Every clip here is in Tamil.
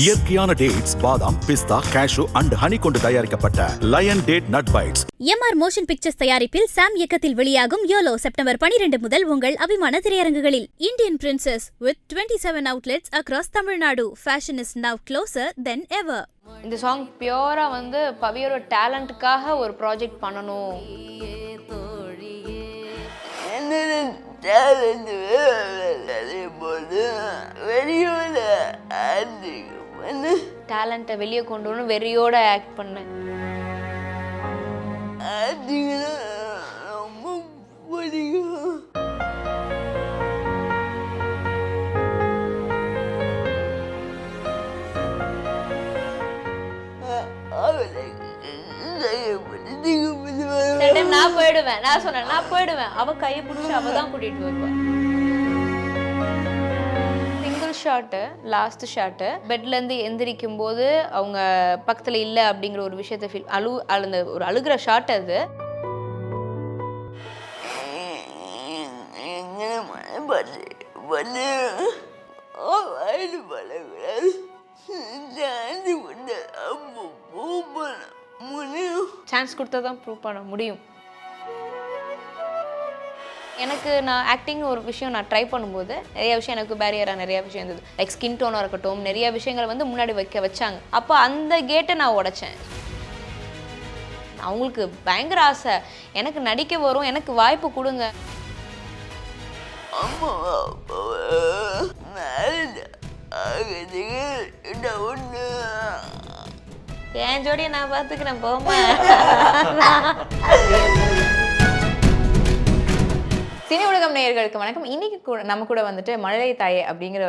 இயற்கையான டேட்ஸ், பாதாம், பிஸ்தா, கேஷு அண்ட் ஹனி கொண்டு தயாரிக்கப்பட்ட line date nut bites. MR motion pictures தயாரிப்பில் சாம் இயக்கத்தில் வெளியாகும் யோலோ செப்டம்பர் 12 முதல் உங்கள் அபிமான திரையரங்குகளில். Indian princess with 27 outlets across Tamil Nadu. Fashion is now closer than ever. இந்த சாங் பியூரா வந்து பவியோட டேலண்ட்டுக்காக ஒரு ப்ராஜெக்ட் பண்ணணும். டேலண்ட்டை வெளியே கொண்டு வந்து வெறியோட ஆக்ட் பண்ணேன். ரொம்ப பிடிக்கும். நான் போயிடுவேன், நான் சொன்னேன் நான் போயிடுவேன். அவ கையை பிடிச்சி அவ தான் கூட்டிட்டு வருவேன். சிங்கிள் ஷாட்டு, லாஸ்ட் ஷாட்டு, பெட்ல இருந்து எந்திரிக்கும் போது அவங்க பக்கத்துல இல்லை அப்படிங்கிற ஒரு விஷயத்த ஃபீல் அந்த ஒரு அழுகிற ஷாட் அது. சான்ஸ் கொடுத்தா தான் ப்ரூவ் பண்ண முடியும். எனக்கு நான் ஆக்டிங் ஒரு விஷயம் நான் ட்ரை பண்ணும்போது நிறைய விஷயம் எனக்கு பேரியராக நிறைய விஷயம் இருந்தது. லைக் ஸ்கின் டோனாக இருக்கட்டும், நிறைய விஷயங்கள் வந்து முன்னாடி வச்சாங்க. அப்போ அந்த கேட்டை நான் உடைச்சேன். அவங்களுக்கு பயங்கர ஆசை எனக்கு நடிக்க வரும், எனக்கு வாய்ப்பு கொடுங்க. என் ஜோடியை நான் பார்த்துக்கிறேன் போமா. சினி உலகம் நேயர்களுக்கு வணக்கம். இன்னைக்கு கூட நம்ம கூட வந்துட்டு மழலை தாயே அப்படிங்கிற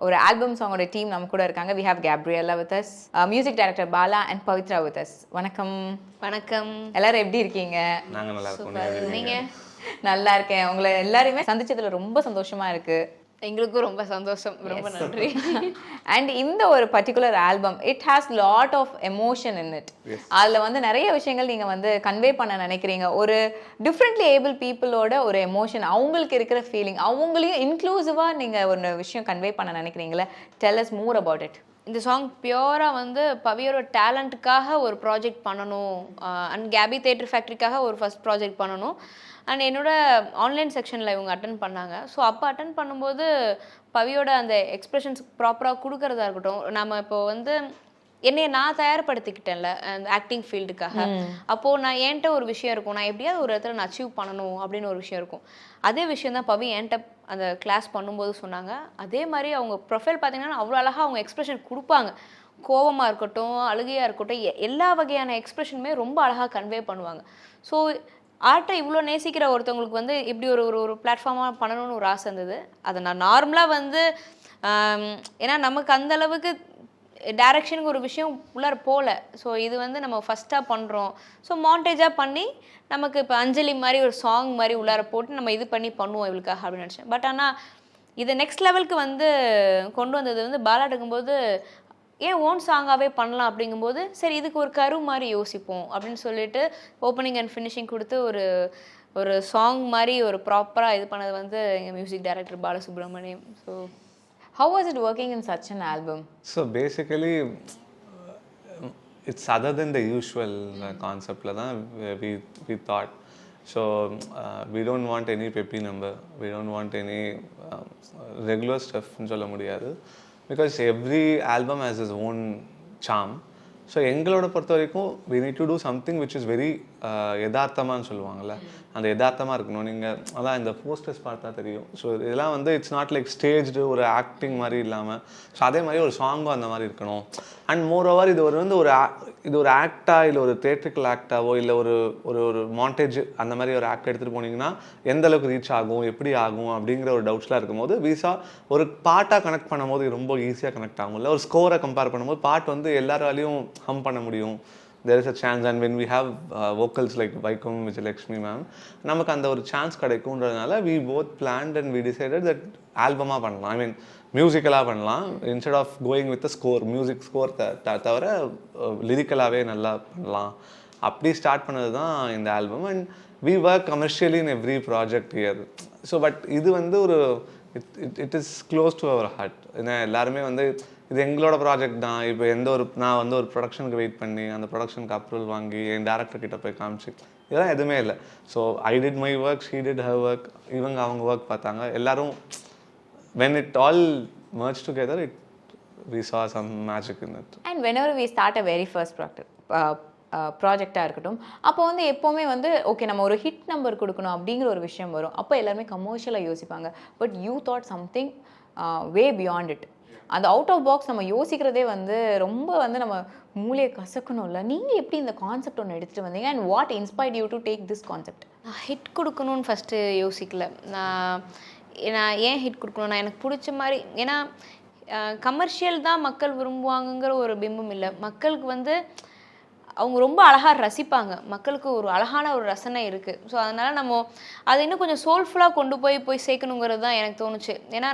ஒரு ஆல்பம் சாங்கோட டீம் நம்ம கூட இருக்காங்க. We have Gabriela with us, music director Bala and Pavithra with us. வணக்கம். வணக்கம். எல்லாரும் எப்படி இருக்கீங்க? நாங்க நல்லா இருக்கோம். நீங்க? நல்லா இருக்கேன். உங்களை எல்லாரையுமே சந்திச்சதுல ரொம்ப சந்தோஷமா இருக்கு. எங்களுக்கும் ரொம்ப சந்தோஷம், ரொம்ப நன்றி. அண்ட் இந்த ஒரு particular album it has lot of emotion in it. அதில் வந்து நிறைய விஷயங்கள் நீங்கள் வந்து கன்வே பண்ண நினைக்கிறீங்க. ஒரு டிஃப்ரெண்ட்லி ஏபிள் பீப்புளோட ஒரு எமோஷன், அவங்களுக்கு இருக்கிற ஃபீலிங், அவங்களையும் இன்க்ளூசிவாக நீங்கள் ஒரு விஷயம் கன்வே பண்ண நினைக்கிறீங்களே. Tell us more about it. இந்த சாங் பியூராக வந்து பவியோட டேலண்ட்டுக்காக ஒரு ப்ராஜெக்ட் பண்ணணும், அண்ட் கேபி தேட்டர் ஃபேக்ட்ரிக்காக ஒரு ஃபஸ்ட் ப்ராஜெக்ட் பண்ணணும். அண்ட் என்னோட ஆன்லைன் செக்ஷனில் இவங்க அட்டன் பண்ணாங்க. ஸோ அப்போ அட்டன் பண்ணும்போது பவியோட அந்த எக்ஸ்ப்ரெஷன்ஸ் ப்ராப்பராக கொடுக்கறதா இருக்கட்டும், நம்ம இப்போ வந்து என்னைய நான் தயார்படுத்திக்கிட்டேன்ல அந்த ஆக்டிங் ஃபீல்டுக்காக. அப்போது நான் என்கிட்ட ஒரு விஷயம் இருக்கும், நான் எப்படியாவது ஒரு இடத்துல நான் அச்சீவ் பண்ணணும் அப்படின்னு ஒரு விஷயம் இருக்கும். அதே விஷயம் தான் பவி என்கிட்ட அந்த கிளாஸ் பண்ணும்போது சொன்னாங்க. அதே மாதிரி அவங்க ப்ரொஃபைல் பார்த்தீங்கன்னா அவ்வளோ அழகாக அவங்க எக்ஸ்ப்ரெஷன் கொடுப்பாங்க. கோபமாக இருக்கட்டும், அழுகையாக இருக்கட்டும், எல்லா வகையான எக்ஸ்ப்ரெஷனுமே ரொம்ப அழகாக கன்வே பண்ணுவாங்க. ஸோ ஆர்ட்டை இவ்வளோ நேசிக்கிற ஒருத்தவங்களுக்கு வந்து இப்படி ஒரு ஒரு பிளாட்ஃபார்மாக பண்ணணும்னு ஒரு ஆசை இருந்தது. அதை நான் நார்மலாக வந்து ஏன்னா நமக்கு அந்த அளவுக்கு டைரக்ஷனுக்கு ஒரு விஷயம் உள்ளார போகல. ஸோ இது வந்து நம்ம ஃபஸ்ட்டாக பண்ணுறோம். ஸோ மாண்டேஜாக பண்ணி நமக்கு இப்போ அஞ்சலி மாதிரி ஒரு சாங் மாதிரி உள்ளார போட்டு நம்ம இது பண்ணி பண்ணுவோம் இவளுக்காக அப்படின்னு நினச்சேன். பட் ஆனால் இதை நெக்ஸ்ட் லெவலுக்கு வந்து கொண்டு வந்தது வந்து பாலா எடுக்கும்போது ஏன் ஓன் சாங்காகவே பண்ணலாம் அப்படிங்கும்போது சரி இதுக்கு ஒரு கரு மாதிரி யோசிப்போம் அப்படின்னு சொல்லிட்டு ஓப்பனிங் அண்ட் ஃபினிஷிங் கொடுத்து ஒரு சாங் மாதிரி ஒரு ப்ராப்பராக இது பண்ணது வந்து எங்கள் music director Balasubramaniam. So how was it working in such an album? So basically it's other than the usual concept la dhaan we thought. So we don't want any peppy number, we don't want any regular stuff nu solla mudiyadhu because every album has its own charm. So எங்களோட பொறுத்த வரைக்கும் we need to do something which is very யதார்த்தமானு சொல்லுவாங்கள்ல, அந்த யதார்த்தமாக இருக்கணும். நீங்கள் அதான் இந்த போஸ்டர்ஸ் பார்த்தா தெரியும். ஸோ இதெல்லாம் வந்து இட்ஸ் நாட் லைக் ஸ்டேஜ்டு ஒரு ஆக்டிங் மாதிரி இல்லாமல் ஸோ அதே மாதிரி ஒரு சாங்கும் அந்த மாதிரி இருக்கணும். அண்ட் மோர் ஓவர் இது வந்து இது ஒரு ஆக்டாக இல்லை ஒரு தேட்ரிக்கல் ஆக்டாவோ இல்லை ஒரு ஒரு மாண்டேஜ் அந்த மாதிரி ஒரு ஆக்ட் எடுத்துகிட்டு போனீங்கன்னா எந்த அளவுக்கு ரீச் ஆகும், எப்படி ஆகும் அப்படிங்கிற ஒரு டவுட்ஸ்லாம் இருக்கும்போது வீசா ஒரு பாட்டாக கனெக்ட் பண்ணும்போது ரொம்ப ஈஸியாக கனெக்ட் ஆகும். இல்லை ஒரு ஸ்கோரை கம்பேர் பண்ணும்போது பாட்டு வந்து எல்லாராலையும் ஹம் பண்ண முடியும். there is a chance, and when we have vocals like Vaikom Vijayalakshmi ma'am, நமக்கு அந்த ஒரு சான்ஸ் கிடைக்கும்ன்றதுனால we both planned and we decided that ஆல்பமாக பண்ணலாம். ஐ மீன் மியூசிக்கலாக பண்ணலாம் instead of going with score. Music score தவிர லிரிக்கலாகவே நல்லா பண்ணலாம். அப்படி ஸ்டார்ட் பண்ணது தான் இந்த album. And we work commercially in every project here. So but இது வந்து ஒரு it is close to our heart. ஏன்னா எல்லாருமே வந்து இது எங்களோட ப்ராஜெக்ட் தான். இப்போ நான் வந்து ஒரு ப்ரொடக்ஷனுக்கு வெயிட் பண்ணி அந்த ப்ரொடக்ஷனுக்கு அப்ரூவல் வாங்கி என் டேரக்டர் கிட்ட போய் காமிச்சு இதெல்லாம் எதுவுமே இல்லை. So I did my work, she did her work, அவங்க ஒர்க் பார்த்தாங்க. எல்லாரும் when it all merged together, we saw some magic in it. And whenever we start a very first ப்ராஜெக்டாக இருக்கட்டும், அப்போ வந்து எப்போவுமே வந்து ஓகே நம்ம ஒரு ஹிட் நம்பர் கொடுக்கணும் அப்படிங்கிற ஒரு விஷயம் வரும். அப்போ எல்லாருமே கமர்ஷியலாக யோசிப்பாங்க. But you thought something way beyond it. அந்த அவுட் ஆஃப் பாக்ஸ் நம்ம யோசிக்கிறதே வந்து ரொம்ப வந்து நம்ம மூளையை கசக்கணும்ல. நீங்கள் எப்படி இந்த கான்செப்ட் ஒன்று எடுத்துகிட்டு வந்தீங்க and what inspired you to take this concept? நான் ஹிட் கொடுக்கணும்னு ஃபஸ்ட்டு யோசிக்கல. நான் ஏன் ஹிட் கொடுக்கணும், நான் எனக்கு பிடிச்ச மாதிரி, ஏன்னா கமர்ஷியல் தான் மக்கள் விரும்புவாங்கங்கிற ஒரு பிம்பம் இல்லை. மக்களுக்கு வந்து அவங்க ரொம்ப அழகாக ரசிப்பாங்க. மக்களுக்கு ஒரு அழகான ஒரு ரசனை இருக்குது. ஸோ அதனால் நம்ம அதை இன்னும் கொஞ்சம் சோல்ஃபுல்லாக கொண்டு போய் சேர்க்கணுங்கிறது தான் எனக்கு தோணுச்சு. ஏன்னா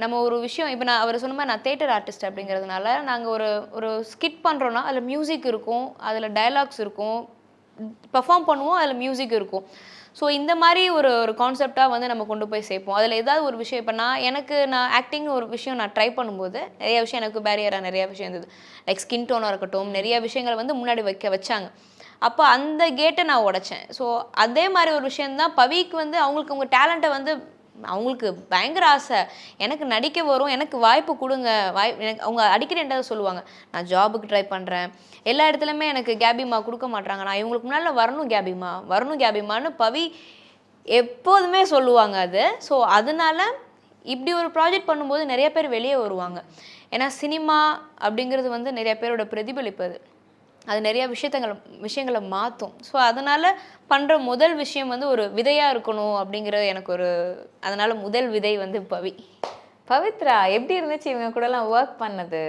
நம்ம ஒரு விஷயம், இப்போ அவர் சொன்ன மாதிரி நான் தேட்டர் ஆர்டிஸ்ட் அப்படிங்கிறதுனால நாங்கள் ஒரு ஸ்கிட் பண்ணுறோன்னா அதில் மியூசிக் இருக்கும், அதில் டயலாக்ஸ் இருக்கும், பெர்ஃபார்ம் பண்ணுவோம், அதில் மியூசிக் இருக்கும். ஸோ இந்த மாதிரி ஒரு கான்செப்டாக வந்து நம்ம கொண்டு போய் சேர்ப்போம். அதில் ஏதாவது ஒரு விஷயம், இப்போ நான் ஆக்டிங் ஒரு விஷயம் நான் ட்ரை பண்ணும்போது நிறைய விஷயம் எனக்கு பேரியராக நிறையா விஷயம் இருந்தது. லைக் ஸ்கின் டோனாக இருக்கட்டும், நிறைய விஷயங்களை வந்து முன்னாடி வச்சாங்க. அப்போ அந்த கேட்டை நான் உடைச்சேன். ஸோ அதே மாதிரி ஒரு விஷயந்தான் பவிக்கு வந்து அவங்க டேலண்ட்டை வந்து அவங்களுக்கு பயங்கர ஆசை, எனக்கு நடிக்க வரும், எனக்கு வாய்ப்பு கொடுங்க, எனக்கு அவங்க அடிக்கடி என்ன சொல்லுவாங்க, நான் ஜாபுக்கு ட்ரை பண்ணுறேன், எல்லா இடத்துலையுமே எனக்கு கேபிமா கொடுக்க மாட்டாங்க, நான் இவங்களுக்கு முன்னால் வரணும் கேபிமான்னு பவி எப்போதுமே சொல்லுவாங்க அது. ஸோ அதனால இப்படி ஒரு ப்ராஜெக்ட் பண்ணும்போது நிறைய பேர் வெளியே வருவாங்க. ஏன்னா சினிமா அப்படிங்கிறது வந்து நிறைய பேரோட பிரதிபலிப்பு. அது நிறைய விஷயங்களை மாற்றும். ஸோ அதனால் பண்ணுற முதல் விஷயம் வந்து ஒரு விதையாக இருக்கணும் அப்படிங்கிற எனக்கு அதனால் முதல் விதை வந்து பவி. பவித்ரா எப்படி இருந்துச்சு இவங்க கூடலாம் ஒர்க் பண்ணது?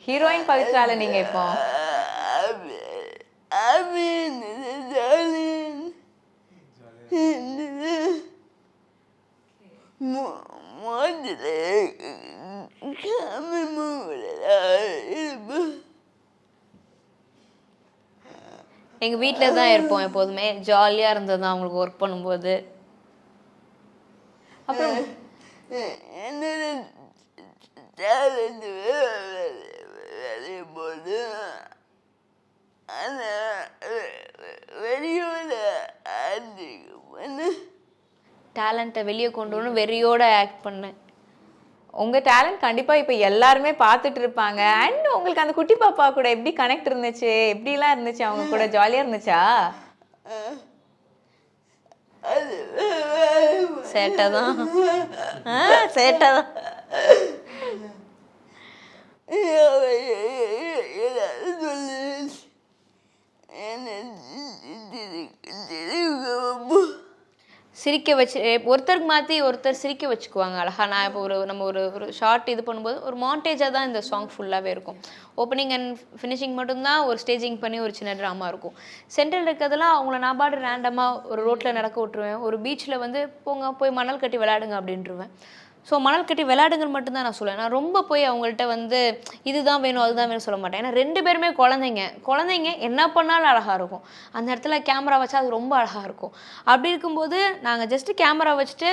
ஹீரோயின் பவித்ரால நீங்கள் இப்போ எங்கள் வீட்டில் தான் இருப்போம் எப்போதுமே. ஜாலியாக இருந்தது தான் அவங்களுக்கு ஒர்க் பண்ணும்போது. அப்புறம் போது வெளியோட டேலண்ட்டை வெளியே கொண்டு வரணும் வெறியோட ஆக்ட் பண்ணேன். உங்கள் டேலண்ட் கண்டிப்பாக இப்போ எல்லாருமே பார்த்துட்டு இருப்பாங்க. அண்ட் உங்களுக்கு அந்த குட்டி பாப்பா கூட எப்படி கனெக்ட் இருந்துச்சு, எப்படிலாம் இருந்துச்சு, அவங்க கூட ஜாலியாக இருந்துச்சா? சேட்டை தான். சிரிக்க வச்சு ஒருத்தருக்கு மாற்றி ஒருத்தர் சிரிக்க வச்சுக்குவாங்க அழகா. நான் இப்போ நம்ம ஒரு ஷார்ட் இது பண்ணும்போது ஒரு மாண்டேஜாக தான் இந்த சாங் ஃபுல்லாகவே இருக்கும். ஓப்பனிங் அண்ட் ஃபினிஷிங் மட்டும்தான் ஒரு ஸ்டேஜிங் பண்ணி ஒரு சின்ன ட்ராமா இருக்கும். சென்ட்ரல் இருக்கிறதெல்லாம் அவங்கள நான் பாட்டு ரேண்டமாக ஒரு ரோட்டில் நடக்க விட்டுருவேன். ஒரு பீச்சில் வந்து போய் மணல் கட்டி விளையாடுங்க அப்படின்ட்டுருவேன். ஸோ மணல் கட்டி விளையாடுங்கள் மட்டும்தான் நான் சொல்லுவேன். நான் ரொம்ப போய் அவங்கள்ட்ட வந்து இதுதான் வேணும் அதுதான் வேணும் சொல்ல மாட்டேன். ஏன்னா 2 பேருமே குழந்தைங்க என்ன பண்ணாலும் அழகாக இருக்கும். அந்த இடத்துல கேமரா வச்சா அது ரொம்ப அழகாக இருக்கும். அப்படி இருக்கும்போது நாங்கள் ஜஸ்ட்டு கேமரா வச்சுட்டு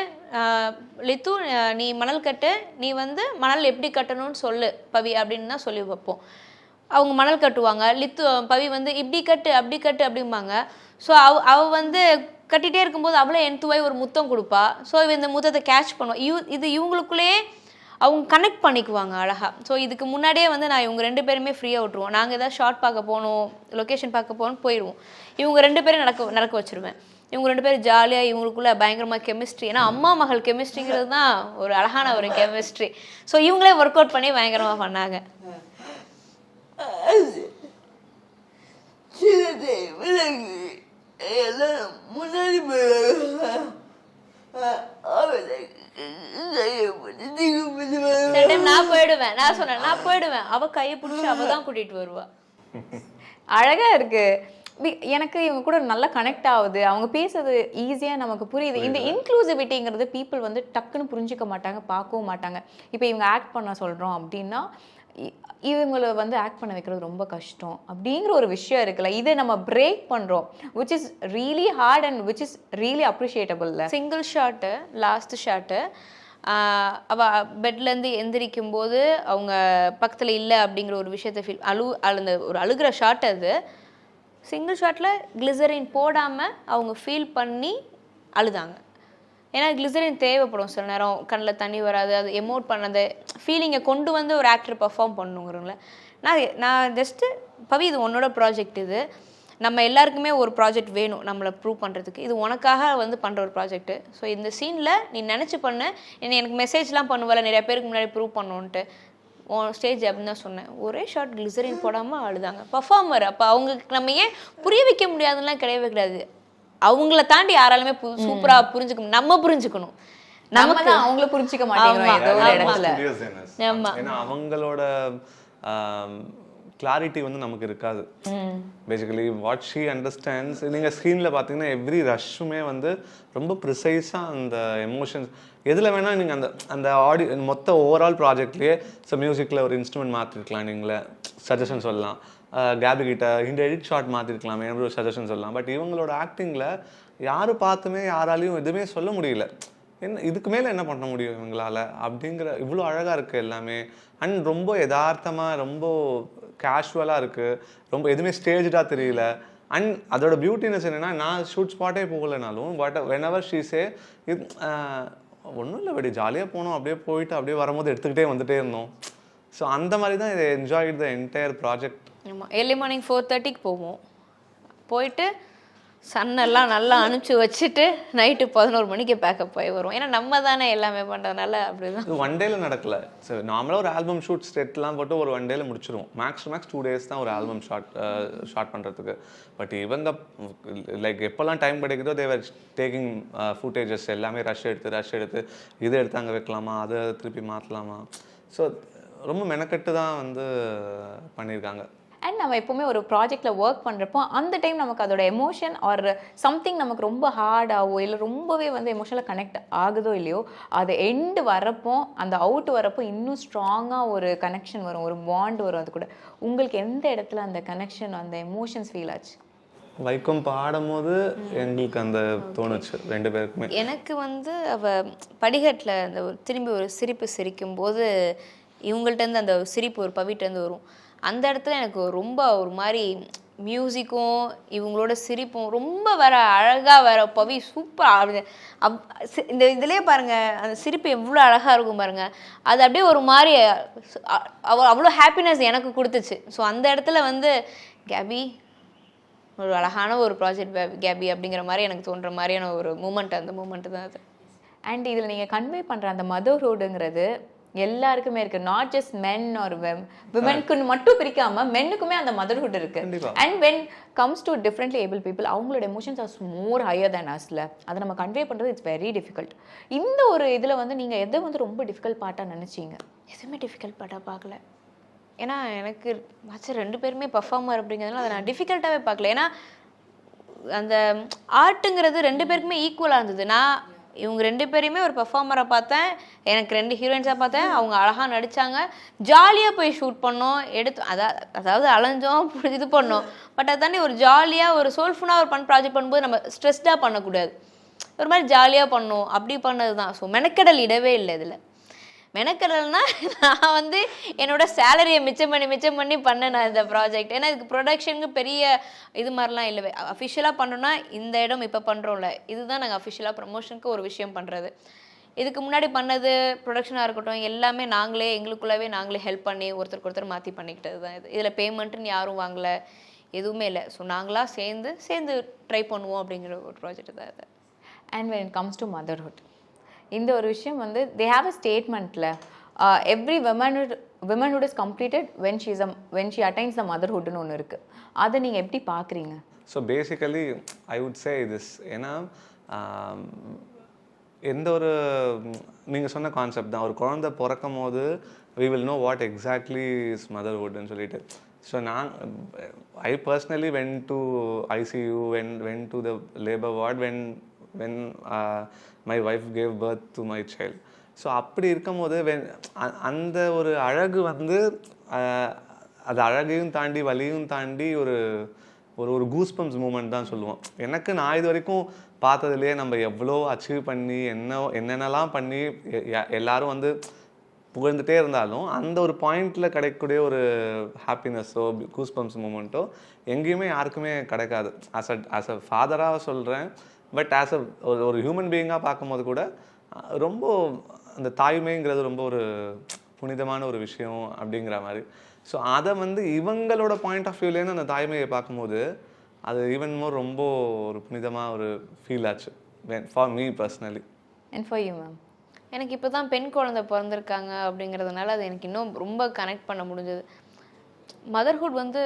லித்து நீ மணல் கட்டு, நீ வந்து மணல் எப்படி கட்டணும்னு சொல்லு பவி அப்படின்னு தான் சொல்லி வைப்போம். அவங்க மணல் கட்டுவாங்க. பவி வந்து இப்படி கட்டு அப்படி கட்டு அப்படிம்பாங்க. ஸோ அவ வந்து கட்டிகிட்டே இருக்கும்போது அவளே என்துவாய் ஒரு முத்தம் கொடுப்பா. ஸோ இந்த முத்தத்தை கேட்ச் பண்ணுவோம். இது இவங்களுக்குள்ளேயே அவங்க கனெக்ட் பண்ணிக்குவாங்க அழகாக. ஸோ இதுக்கு முன்னாடியே வந்து நான் இவங்க 2 பேருமே ஃப்ரீயாக விட்டுருவோம். நாங்கள் எதாவது ஷார்ட் பார்க்க போகணும், லொக்கேஷன் பார்க்க போகணும்னு போயிடுவோம். இவங்க 2 பேரும் நடக்க வச்சுருவேன். இவங்க 2 பேரும் ஜாலியாக இவங்களுக்குள்ள பயங்கரமாக கெமிஸ்ட்ரி. ஏன்னா அம்மா மகள் கெமிஸ்ட்ரிங்கிறது தான் ஒரு அழகான ஒரு கெமிஸ்ட்ரி. ஸோ இவங்களே ஒர்க் அவுட் பண்ணி பயங்கரமாக பண்ணாங்க. முன்னாடி நான் போயிடுவேன். நான் சொன்னேன் நான் போயிடுவேன். அவ கையை பிடிச்சி அவ தான் கூட்டிட்டு வருவா. அழகா இருக்கு. எனக்கு இவங்க கூட நல்லா கனெக்ட் ஆகுது. அவங்க பேசுறது ஈஸியாக நமக்கு புரியுது. இந்த இன்க்ளூசிவிட்டிங்கிறது பீப்புள் வந்து டக்குன்னு புரிஞ்சிக்க மாட்டாங்க, பார்க்கவும் மாட்டாங்க. இப்போ இவங்க ஆக்ட் பண்ண சொல்கிறோம் அப்படின்னா இவங்களை வந்து ஆக்ட் பண்ண வைக்கிறது ரொம்ப கஷ்டம் அப்படிங்கிற ஒரு விஷயம் இருக்குல்ல, இதை நம்ம பிரேக் பண்ணுறோம். Which is really heart and which is really appreciable. Single shot, last shot அவள் பெட்லேருந்து எந்திரிக்கும் போது அவங்க பக்கத்தில் இல்லை அப்படிங்கிற ஒரு விஷயத்தை ஃபீல் அந்த ஒரு அழுகிற ஷாட் அது சிங்கிள் ஷாட்டில் கிளிசரின் போடாமல் அவங்க ஃபீல் பண்ணி அழுதாங்க. ஏன்னா கிளிசரின் தேவைப்படும் சில நேரம், கண்ணில் தண்ணி வராது, அது எமோட் பண்ணது ஃபீலிங்கை கொண்டு வந்து ஒரு ஆக்டர் பர்ஃபார்ம் பண்ணுங்கிறங்கள. நான் ஜஸ்ட்டு பவி இது உன்னோட ப்ராஜெக்ட், இது நம்ம எல்லாருக்குமே ஒரு ப்ராஜெக்ட் வேணும் நம்மளை ப்ரூவ் பண்ணுறதுக்கு, இது உனக்காக வந்து பண்ணுற ஒரு ப்ராஜெக்ட்டு. ஸோ இந்த சீனில் நீ நினச்சி பண்ணு, எனக்கு மெசேஜ்லாம் பண்ணுவல நிறையா பேருக்கு முன்னாடி ப்ரூவ் பண்ணணுன்ட்டு ஸ்டேஜ் அப்படின்னு தான் சொன்னேன். ஒரே ஷார்ட் கிளிசரின் போடாமல் அழுதாங்க பர்ஃபார்மர். அப்போ அவங்களுக்கு நம்ம ஏன் புரிய வைக்க முடியாதுலாம் கிடையவே கிடையாது. அவங்கள தாண்டி யாராலுமே சூப்பராக புரிஞ்சுக்கணும், நம்ம புரிஞ்சுக்கணும். நமக்கு தான் அவங்கள புரிஞ்சிக்க மாட்டேங்கிறோம். ஏன்னா அவங்களோட கிளாரிட்டி வந்து நமக்கு இருக்காது. பேசிக்கலி வாட் ஷீ அண்டர்ஸ்டாண்ட்ஸ், நீங்கள் ஸ்க்ரீனில் பார்த்தீங்கன்னா எவ்ரி ரஷ்ஷுமே வந்து ரொம்ப ப்ரிசைஸாக அந்த எமோஷன்ஸ் எதில் வேணால் நீங்கள் அந்த மொத்த ஓவரால் ப்ராஜெக்ட்லேயே மியூசிக்கில் ஒரு இன்ஸ்ட்ருமெண்ட் மாற்றிருக்கலாம், நீங்களே சஜஷன் சொல்லலாம். கேபி கிட்ட இந்த எடிட் ஷாட் மாற்றிருக்கலாம், எப்படி ஒரு சஜஷன் சொல்லலாம். பட் இவங்களோட ஆக்டிங்கில் யார் பார்த்துமே யாராலையும் எதுவுமே சொல்ல முடியல, என்ன இதுக்கு மேலே என்ன பண்ண முடியும் இவங்களால் அப்படிங்கிற. இவ்வளோ அழகாக இருக்குது எல்லாமே. அண்ட் ரொம்ப யதார்த்தமாக, ரொம்ப கேஷுவலாக இருக்குது, ரொம்ப எதுவுமே ஸ்டேஜாக தெரியல. அண்ட் அதோட பியூட்டினஸ் என்னென்னா, நான் ஷூட் ஸ்பாட்டே போகலைனாலும் பட் வென்எவர் ஷீஸே இது ஒன்றும் இல்லை, அப்படி ஜாலியாக போனோம், அப்படியே போயிட்டு அப்படியே வரும்போது எடுத்துக்கிட்டே வந்துகிட்டே இருந்தோம். ஸோ அந்த மாதிரி தான் இதை என்ஜாய் த என்டையர் ப்ராஜெக்ட். ஆமாம், ஏர்லி மார்னிங் 4:30 போவோம், போயிட்டு சன்னெல்லாம் நல்லா அனுப்பிச்சி வச்சுட்டு நைட்டு 11 மணிக்கு பேக்கப் போய் வருவோம். ஏன்னா நம்ம தானே எல்லாமே பண்ணுறதுனால அப்படிதான். இது ஒன் டேல நடக்கல. சரி, நார்மலாக ஒரு ஆல்பம் ஷூட் ஸ்டெட்லாம் போட்டு ஒரு ஒன் டேல முடிச்சிருவோம். மேக்ஸ் 2 days தான் ஒரு ஆல்பம் ஷார்ட் பண்ணுறதுக்கு. பட் இவங்க லைக் எப்போல்லாம் டைம் கிடைக்குதோ தேவர் டேக்கிங் ஃபுட்டேஜஸ் எல்லாமே ரஷ் எடுத்து இதை எடுத்து அங்கே வைக்கலாமா, அதை திருப்பி மாற்றலாமா. ஸோ ரொம்ப மெனக்கெட்டு தான் வந்து பண்ணியிருக்காங்க. அண்ட் நம்ம எப்போவுமே ஒரு ப்ராஜெக்டில் ஒர்க் பண்ணுறப்போ அந்த டைம் நமக்கு அதோட எமோஷன் ஆர் சம்திங் நமக்கு ரொம்ப ஹார்டாகவோ இல்லை ரொம்பவே வந்து எமோஷனலாக கனெக்ட் ஆகுதோ இல்லையோ, அது எண்டு வரப்போ அந்த அவுட் வரப்போ இன்னும் ஸ்ட்ராங்காக ஒரு கனெக்ஷன் வரும், ஒரு பாண்ட் வரும். அது கூட உங்களுக்கு எந்த இடத்துல அந்த கனெக்ஷன், அந்த எமோஷன்ஸ் ஃபீல் ஆச்சு? வைக்கம் பாடும்போது எங்களுக்கு அந்த தோணுச்சு 2 பேருக்குமே. எனக்கு வந்து அவள் படிக்கட்டில் அந்த திரும்பி ஒரு சிரிப்பு சிரிக்கும்போது இவங்கள்ட்டேருந்து அந்த சிரிப்பு ஒரு பவிட்டேருந்து வரும். அந்த இடத்துல எனக்கு ரொம்ப ஒரு மாதிரி மியூசிக்கும் இவங்களோட சிரிப்பும் ரொம்ப அழகாக பவி சூப்பராக இந்த இதுலேயே பாருங்கள், அந்த சிரிப்பு எவ்வளோ அழகாக இருக்கும் பாருங்கள். அது அப்படியே ஒரு மாதிரி அவ்வளோ ஹாப்பினஸ் எனக்கு கொடுத்துச்சு. ஸோ அந்த இடத்துல வந்து கேபி ஒரு அழகான ஒரு ப்ராஜெக்ட் கேபி அப்படிங்கிற மாதிரி எனக்கு தோன்ற மாதிரியான ஒரு மூமெண்ட், அந்த மூமெண்ட்டு தான் அது. அண்ட் இதில் நீங்கள் கன்வே பண்ணுற அந்த மதர்ஹுட்ங்கிறது எல்லாருக்குமே இருக்கு, நாட் ஜஸ்ட் மென் ஆர் விமென்க்குன்னு மட்டும் பிரிக்காம மென்னுக்குமே அந்த மதர்ஹுட் இருக்கு. And when comes to differently able people, அவங்களோட எமோஷன்ஸ் ஆர் மோர் ஹையர் தேன் அஸ்ல. அதை நம்ம கன்வே பண்ணுறது இட்ஸ் வெரி டிஃபிகல்ட். இந்த ஒரு இதில் வந்து நீங்கள் எதை வந்து ரொம்ப டிஃபிகல்ட் பார்ட்டாக நினச்சிங்க? எதுவுமே டிஃபிகல்ட் பார்ட்டாக பார்க்கல. ஏன்னா எனக்கு மற்ற 2 பேருமே பர்ஃபார்மர் அப்படிங்கிறதுனால அதை நான் டிஃபிகல்ட்டாகவே பார்க்கல. ஏன்னா அந்த ஆர்ட்டுங்கிறது 2 பேருக்குமே ஈக்குவலாக இருந்தது. நான் இவங்க 2 பேரையுமே ஒரு பெர்ஃபார்மரை பார்த்தேன், எனக்கு 2 ஹீரோயின்ஸாக பார்த்தேன், அவங்க அழகாக நடித்தாங்க, ஜாலியாக போய் ஷூட் பண்ணோம், அதாவது அலைஞ்சோம், இது பண்ணோம். பட் அது தாண்டி ஒரு ஜாலியாக ஒரு சோல்ஃபுல்லாக ஒரு ப்ராஜெக்ட் பண்ணும்போது நம்ம ஸ்ட்ரெஸ்டாக பண்ணக்கூடாது, ஒரு மாதிரி ஜாலியாக பண்ணோம், அப்படி பண்ணது தான். ஸோ மெனக்கெடல் இடவே இல்லை இதில். மெனக்கெடல்னா நான் வந்து என்னோட சேலரியை மிச்சம் பண்ணி பண்ணேன் நான் இந்த ப்ராஜெக்ட். ஏன்னா இதுக்கு ப்ரொடக்ஷனுக்கு பெரிய இது மாதிரிலாம் இல்லவே. அஃபிஷியலாக பண்ணோன்னா இந்த இடம் இப்போ பண்ணுறோம்ல, இதுதான் நாங்கள் அஃபிஷியலாக ப்ரமோஷனுக்கு ஒரு விஷயம் பண்ணுறது. இதுக்கு முன்னாடி பண்ணது ப்ரொடக்ஷனாக இருக்கட்டும் எல்லாமே நாங்களே எங்களுக்குள்ளவே நாங்களே ஹெல்ப் பண்ணி ஒருத்தருக்கு மாற்றி பண்ணிக்கிட்டது தான் இது. இதில் பேமெண்ட்டுன்னு யாரும் வாங்கலை, எதுவுமே இல்லை. ஸோ நாங்களாக சேர்ந்து ட்ரை பண்ணுவோம் அப்படிங்கிற ஒரு ப்ராஜெக்ட் தான் இது. And when it comes to motherhood, இந்த ஒரு விஷயம் வந்து they have a statementல every womanhood is completed when she attains the motherhoodனு ஒன்று இருக்குது. அதை நீங்கள் எப்படி பார்க்குறீங்க? So basically I would say this. ஏன்னா எந்த ஒரு நீங்கள் சொன்ன கான்செப்ட் தான், ஒரு குழந்தை பிறக்கும் போது we will know what exactly is motherhoodன்னு சொல்லிட்டு. So I personally went to ICU, went to the labor ward when my wife gave birth to my child. So அப்படி இருக்கும்போது அந்த ஒரு அழகு வந்து அது அழகையும் தாண்டி வலியும் தாண்டி ஒரு கூஸ் பம்ப்ஸ் மூமெண்ட் தான் சொல்லுவோம். எனக்கு நான் இது வரைக்கும் பார்த்ததுலேயே நம்ம எவ்வளோ அச்சீவ் பண்ணி என்னென்னலாம் பண்ணி எல்லாரும் வந்து புகழ்ந்துட்டே இருந்தாலும் அந்த ஒரு பாயிண்டில் கிடைக்கக்கூடிய ஒரு ஹாப்பினஸ்ஸோ கூஸ் பம்ப்ஸ் மூமெண்ட்டோ எங்கேயுமே யாருக்குமே கிடைக்காது. ஆஸ் அ ஃபாதராக சொல்கிறேன், பட் ஆஸ் அ ஒரு ஹியூமன் பீயிங்காக பார்க்கும்போது கூட ரொம்ப அந்த தாய்மைங்கிறது ரொம்ப ஒரு புனிதமான ஒரு விஷயம் அப்படிங்கிற மாதிரி. ஸோ அதை வந்து இவங்களோட பாயிண்ட் ஆஃப் வியூலேருந்து அந்த தாய்மையை பார்க்கும்போது அது ஈவன் மோர் ரொம்ப ஒரு புனிதமாக ஒரு ஃபீல் ஆச்சு for me personally. And for you ma'am? எனக்கு இப்போ தான் பெண் குழந்தை பிறந்திருக்காங்க அப்படிங்கிறதுனால அது எனக்கு இன்னும் ரொம்ப கனெக்ட் பண்ண முடிஞ்சது. மதர்ஹுட் வந்து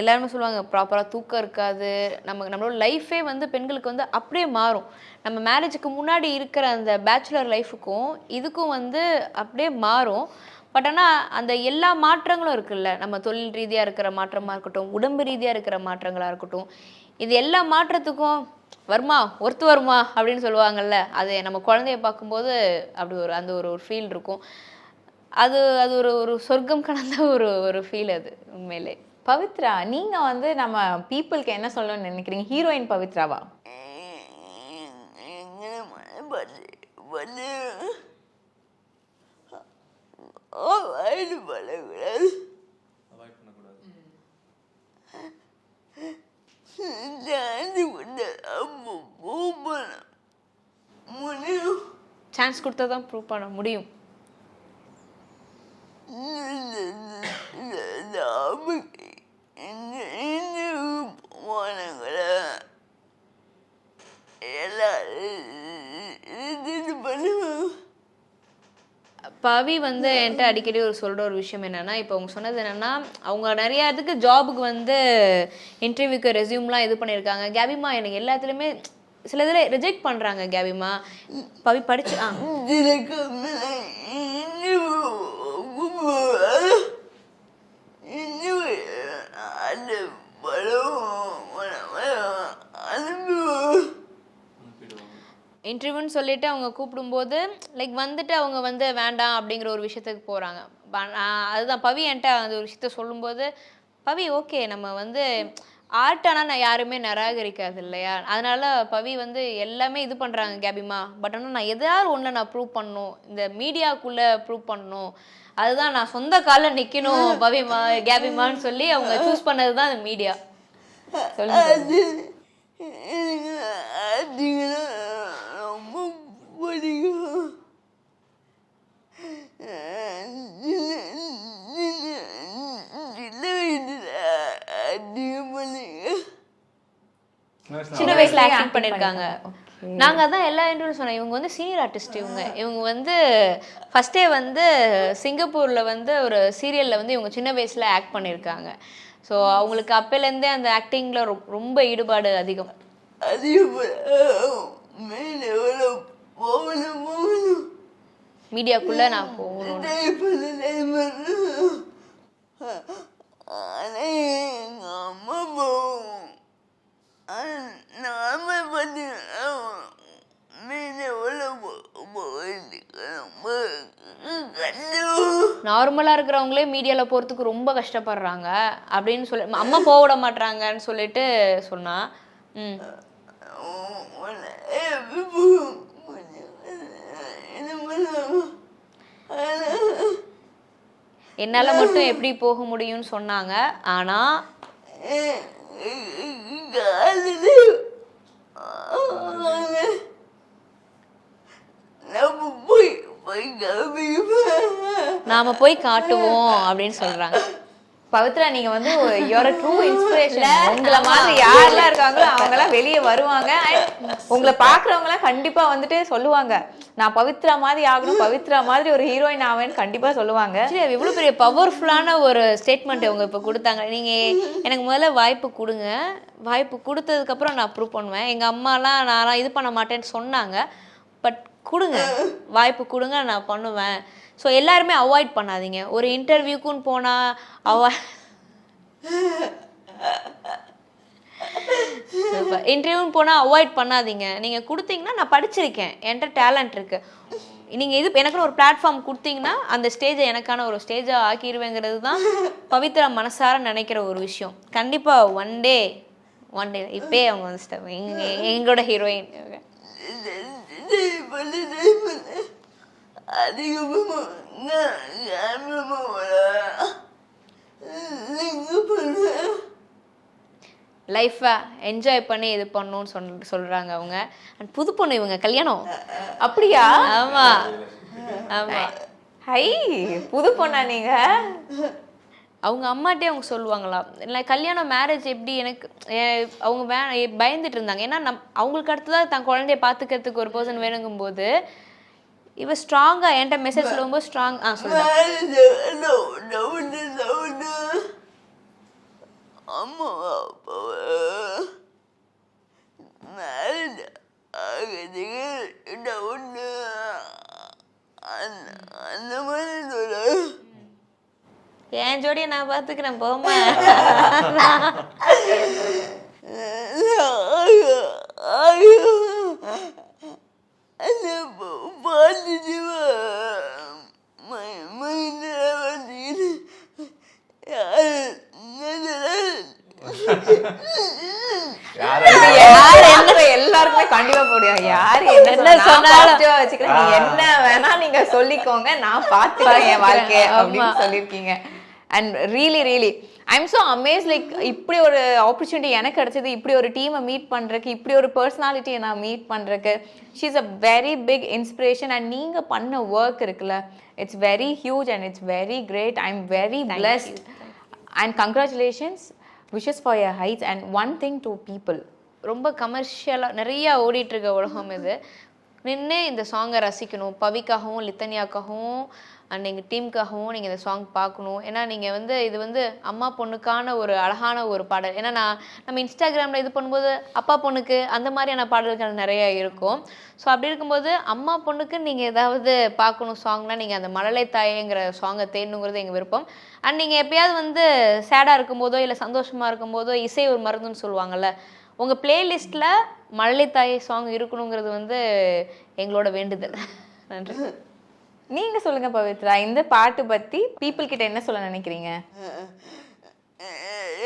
எல்லாருமே சொல்லுவாங்க ப்ராப்பராக தூக்கம் இருக்காது, நம்மளோட லைஃபே வந்து பெண்களுக்கு வந்து அப்படியே மாறும். நம்ம மேரேஜுக்கு முன்னாடி இருக்கிற அந்த பேச்சுலர் லைஃபுக்கும் இதுக்கும் வந்து அப்படியே மாறும். பட் ஆனால் அந்த எல்லா மாற்றங்களும் இருக்குல்ல, நம்ம தொழில் ரீதியாக இருக்கிற மாற்றமாக இருக்கட்டும், உடம்பு ரீதியாக இருக்கிற மாற்றங்களாக இருக்கட்டும், இது எல்லா மாற்றத்துக்கும் ஒருத்து வருமா அப்படின்னு சொல்லுவாங்கல்ல, அது நம்ம குழந்தைய பார்க்கும்போது அப்படி அந்த ஒரு ஃபீல் இருக்கும். அது ஒரு சொர்க்கம் கலந்த ஒரு ஃபீல் அது உண்மையிலே. பவித்ரா, நீங்க வந்து நம்ம பீப்புளுக்கு என்ன சொல்லணும்னு நினைக்கிறீங்க? ஹீரோயின் பவித்ராவா? சான்ஸ் கொடுத்தா தான் ப்ரூவ் பண்ண முடியும். பவி வந்து என்கிட்ட அடிக்கடி சொல்கிற ஒரு விஷயம் என்னென்னா, இப்போ அவங்க சொன்னது என்னென்னா, அவங்க நிறையா இதுக்கு ஜாபுக்கு வந்து இன்டர்வியூக்கு ரெஸ்யூம்லாம் இது பண்ணியிருக்காங்க. கேபிமா எனக்கு எல்லாத்துலேயுமே சில இதில் ரிஜெக்ட் பண்ணுறாங்க. கேபிமா பவி படிச்சு இன்டர்வியூன்னு சொல்லிட்டு அவங்க கூப்பிடும்போது லைக் வந்துட்டு அவங்க வந்து வேண்டாம் அப்படிங்கிற ஒரு விஷயத்துக்கு போகிறாங்க. அதுதான் பவி என்கிட்ட அந்த ஒரு விஷயத்த சொல்லும்போது, பவி ஓகே நம்ம வந்து ஆர்ட்டானால் நான் யாருமே நிராகரிக்காது இல்லையா, அதனால பவி வந்து எல்லாமே இது பண்ணுறாங்க கேபிமா. பட் ஆனால் நான் எதாவது ஒன்று நான் ப்ரூவ் பண்ணணும், இந்த மீடியாவுக்குள்ளே ப்ரூவ் பண்ணணும், அதுதான் நான் சொந்த காலில் நிற்கணும் பவிமா கேபிமான்னு சொல்லி அவங்க சூஸ் பண்ணது தான் அந்த மீடியா. சொல்லுங்க. ரொம்ப பிடிக்கும். சின்ன வயசுல ஆக்டிங் பண்ணியிருக்காங்க. நாங்கள் அதான் எல்லா இன்டர்வியூ சொன்னோம், இவங்க வந்து சீனியர் ஆர்டிஸ்ட். இவங்க வந்து ஃபஸ்ட்டே வந்து சிங்கப்பூரில் வந்து ஒரு சீரியலில் வந்து இவங்க சின்ன வயசில் ஆக்ட் பண்ணியிருக்காங்க. ஸோ அவங்களுக்கு அப்போலேருந்தே அந்த ஆக்டிங்கில் ரொம்ப ஈடுபாடு அதிகம். மீடியாக்குள்ளே நான் போகணும். நார்மலாக இருக்கிறவங்களே மீடியாவில் போகிறதுக்கு ரொம்ப கஷ்டப்படுறாங்க அப்படின்னு சொல்லி அம்மா போக விட மாட்டாங்கன்னு சொல்லிட்டு சொன்னா. என்னால் மட்டும் எப்படி போக முடியும்னு சொன்னாங்க. ஆனால் நாம போய் காட்டுவோம் அப்படின்னு சொல்றாங்க. பவித்ரா, நீங்க வந்து யூஆர் a true inspiration. உங்களை மாதிரி யாரெல்லாம் இருக்காங்களோ அவங்கெல்லாம் வெளியே வருவாங்க. உங்களை பார்க்குறவங்களாம் கண்டிப்பா வந்துட்டு சொல்லுவாங்க, நான் பவித்ரா மாதிரி ஆகணும், பவித்ரா மாதிரி ஒரு ஹீரோயின் ஆவேன்னு கண்டிப்பா சொல்லுவாங்க. இவ்வளோ பெரிய பவர்ஃபுல்லான ஒரு ஸ்டேட்மெண்ட் அவங்க இப்போ கொடுத்தாங்க. நீங்கள் எனக்கு முதல்ல வாய்ப்பு கொடுங்க, வாய்ப்பு கொடுத்ததுக்கப்புறம் நான் ப்ரூவ் பண்ணுவேன். எங்கள் அம்மாலாம் நான்லாம் இது பண்ண மாட்டேன்னு சொன்னாங்க. பட் கொடுங்க, வாய்ப்பு கொடுங்க, நான் பண்ணுவேன். ஸோ எல்லாருமே அவாய்ட் பண்ணாதீங்க. ஒரு இன்டர்வியூக்குன்னு போனால் இன்டர்வியூன்னு போனால் அவாய்ட் பண்ணாதீங்க. நீங்கள் கொடுத்தீங்கன்னா நான் படிச்சிருக்கேன், என்கிட்ட டேலண்ட் இருக்குது, நீங்கள் இது எனக்குன்னு ஒரு பிளாட்ஃபார்ம் கொடுத்தீங்கன்னா அந்த ஸ்டேஜை எனக்கான ஒரு ஸ்டேஜாக ஆக்கிடுவேங்கிறது தான் பவித்ரா மனசார நினைக்கிற ஒரு விஷயம். கண்டிப்பாக ஒன் டே இப்போயே அவங்க வந்துட்டாங்க எங்களோட ஹீரோயின். லைஃப்பை என்ஜாய் பண்ணி இது பண்ணணும்னு சொல்கிறாங்க அவங்க. அண்ட் புது பொண்ணு இவங்க கல்யாணம். அப்படியா? ஆமாம் ஆமாம். ஹை, புது பொண்ணா நீங்கள்? அவங்க அம்மாட்டே அவங்க சொல்லுவாங்களாம், இல்லை கல்யாணம் மேரேஜ் எப்படி எனக்கு அவங்க பயந்துட்டு இருந்தாங்க. ஏன்னா அவங்களுக்கு அடுத்ததாக தன் குழந்தைய பார்த்துக்கிறதுக்கு ஒரு பர்சன் வேணுங்கும்போது இவ ஸ்ட்ராங்காக என்கிட்ட மெசேஜ் சொல்லும்போது ஸ்ட்ராங் சொல்லுங்க. அம்மா அப்பாவை மேரேஜ் ஆகிறதுக்கு டவுன்னு அந்த மாதிரி சொல்ல. என் ஜோடியை நான் பார்த்துக்கிறேன் போமா. அந்த பாசிட்டிவா மைண்டில் வச்சுக்கிட்டு எல்லாருக்குமே கண்டிப்பா போடுவா. யாரு என்ன சொன்னாலும் வச்சுக்கிறேன், நீ என்ன வேணா நீங்க சொல்லிக்கோங்க, நான் பாத்துக்கிறேன் என் வாழ்க்கைய அப்படின்னு சொல்லியிருக்கீங்க. And really I'm so Amaze. Like இப்படி ஒரு ஆப்பர்ச்சுனிட்டி எனக்கு கிடைச்சது, இப்படி ஒரு டீமை மீட் பண்றதுக்கு, இப்படி ஒரு பர்சனாலிட்டியை நான் மீட் பண்றதுக்கு. She is a very big inspiration. And நீங்க பண்ண ஒர்க் இருக்குல்ல, it's very huge and it's very great. I am very blessed and congratulations. Wishes for your heights. And one thing to people, ரொம்ப கமர்ஷியலாக நிறையா ஓடிட்டுருக்க உலகம் இது. நின்று இந்த சாங்கை ரசிக்கணும். பவிக்காகவும் லித்தனியாக்காகவும் அண்ட் எங்கள் டீமுக்காகவும் நீங்கள் இந்த சாங் பார்க்கணும். ஏன்னா நீங்கள் வந்து இது வந்து அம்மா பொண்ணுக்கான ஒரு அழகான ஒரு பாடல். ஏன்னா நம்ம இன்ஸ்டாகிராமில் இது பண்ணும்போது அப்பா பொண்ணுக்கு அந்த மாதிரியான பாடல்கள் நிறையா இருக்கும். ஸோ அப்படி இருக்கும்போது அம்மா பொண்ணுக்கு நீங்கள் ஏதாவது பார்க்கணும் சாங்னா நீங்கள் அந்த மழலை தாயேங்கிற சாங்கை தேடணுங்கிறது எங்கள் விருப்பம். அண்ட் நீங்கள் எப்பயாவது வந்து சேடாக இருக்கும்போதோ இல்லை சந்தோஷமாக இருக்கும்போதோ இசை ஒரு மருந்துன்னு சொல்லுவாங்கள்ல, உங்கள் பிளேலிஸ்ட்டில் மழலை தாயே சாங் இருக்கணுங்கிறது வந்து எங்களோட வேண்டுதல். நன்றி. நீங்க சொல்லுங்க பவித்ரா, இந்த பாட்டு பத்தி பீப்புள் கிட்ட என்ன சொல்ல நினைக்கிறீங்க?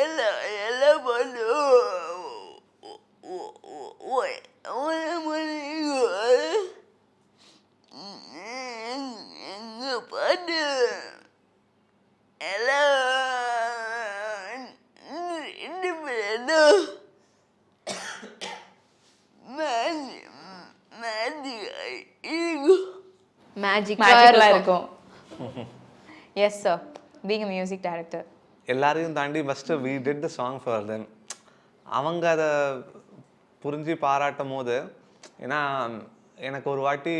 எல்லா பாட்டும் எங்க பாட்டு எல்லாம் மேஜிக்கலா இருக்கும். Yes sir, being a music director. எல்லாரையும் தாண்டி first we did the song for them. அவங்க அதை புரிஞ்சு பாராட்டும் போது, ஏன்னா எனக்கு ஒரு வாட்டி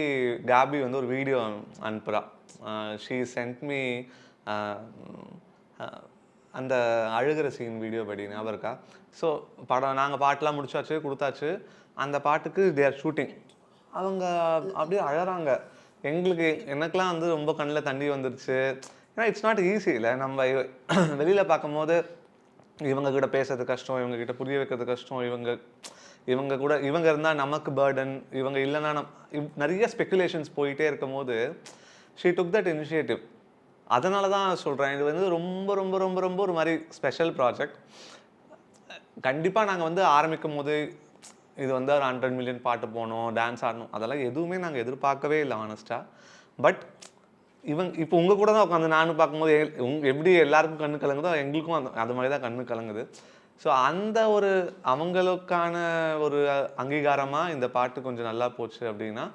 கேபி வந்து ஒரு வீடியோ அனுப்புகிறா. ஷீ சென்ட் மீ அந்த அழுகிற சீன் வீடியோ படி ஞாபகம் இருக்கா? ஸோ படம் நாங்கள் பாட்டெலாம் முடிச்சாச்சு, கொடுத்தாச்சு. அந்த பாட்டுக்கு தே ஆர் ஷூட்டிங். அவங்க அப்படியே அழறாங்க. எனக்கெலாம் வந்து ரொம்ப கண்ணில் தண்ணி வந்துருச்சு. ஏன்னா இட்ஸ் நாட் ஈஸி இல்லை. நம்ம வெளியில் பார்க்கும்போது இவங்கக்கிட்ட பேசுறது கஷ்டம், இவங்கக்கிட்ட புரிய வைக்கிறது கஷ்டம், இவங்க இருந்தால் நமக்கு பேர்டன், இவங்க இல்லைன்னா நிறைய ஸ்பெக்குலேஷன்ஸ் போயிட்டே இருக்கும் போது ஷீ டுக் தட் இனிஷியேட்டிவ். அதனால தான் சொல்கிறேன், இது வந்து ரொம்ப ரொம்ப ரொம்ப ரொம்ப ஒரு மாதிரி ஸ்பெஷல் ப்ராஜெக்ட். கண்டிப்பாக நாங்கள் வந்து ஆரம்பிக்கும் போது இது வந்து ஒரு 100 மில்லியன் பாட்டு போகணும், டான்ஸ் ஆடணும், அதெல்லாம் எதுவுமே நாங்கள் எதிர்பார்க்கவே இல்லை ஆனஸ்ட்டாக. பட் இப்போ உங்கள் கூட தான் உட்காந்து நானும் பார்க்கும்போது எப்படி எல்லாருக்கும் கண்ணு கலங்குதோ எங்களுக்கும் அது மாதிரி தான் கண்ணு கலங்குது. ஸோ அந்த ஒரு அவங்களுக்கான ஒரு அங்கீகாரமாக இந்த பாட்டு கொஞ்சம் நல்லா போச்சு அப்படின்னா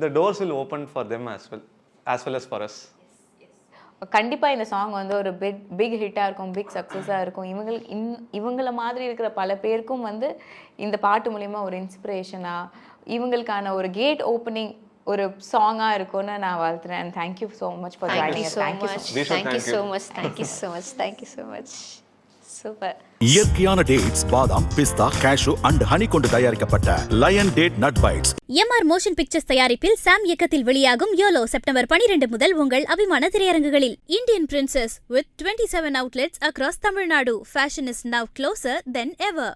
the doors will open for them as well as for us. கண்டிப்பாக இந்த சாங் வந்து ஒரு பிக் ஹிட்டாக இருக்கும், பிக் சக்ஸஸாக இருக்கும். இவங்கள மாதிரி இருக்கிற பல பேருக்கும் வந்து இந்த பாட்டு மூலிமா ஒரு இன்ஸ்பிரேஷனாக, இவங்களுக்கான ஒரு கேட் ஓப்பனிங் ஒரு சாங்காக இருக்கும்னு நான் வாழ்த்துறேன். And thank you so much for joining us. Thank you so much. Super. இயற்கையான டேட்ஸ், பாதாம், பிஸ்தா, கேஷு அண்ட் ஹனி கொண்டு தயாரிக்கப்பட்ட line date nut bites. MR motion pictures தயாரிப்பில் சாம் இயக்கத்தில் வெளியாகும் யோலோ செப்டம்பர் 12 முதல் உங்கள் அபிமான திரையரங்குகளில். Indian princess with 27 outlets across Tamil Nadu. Fashion is now closer than ever.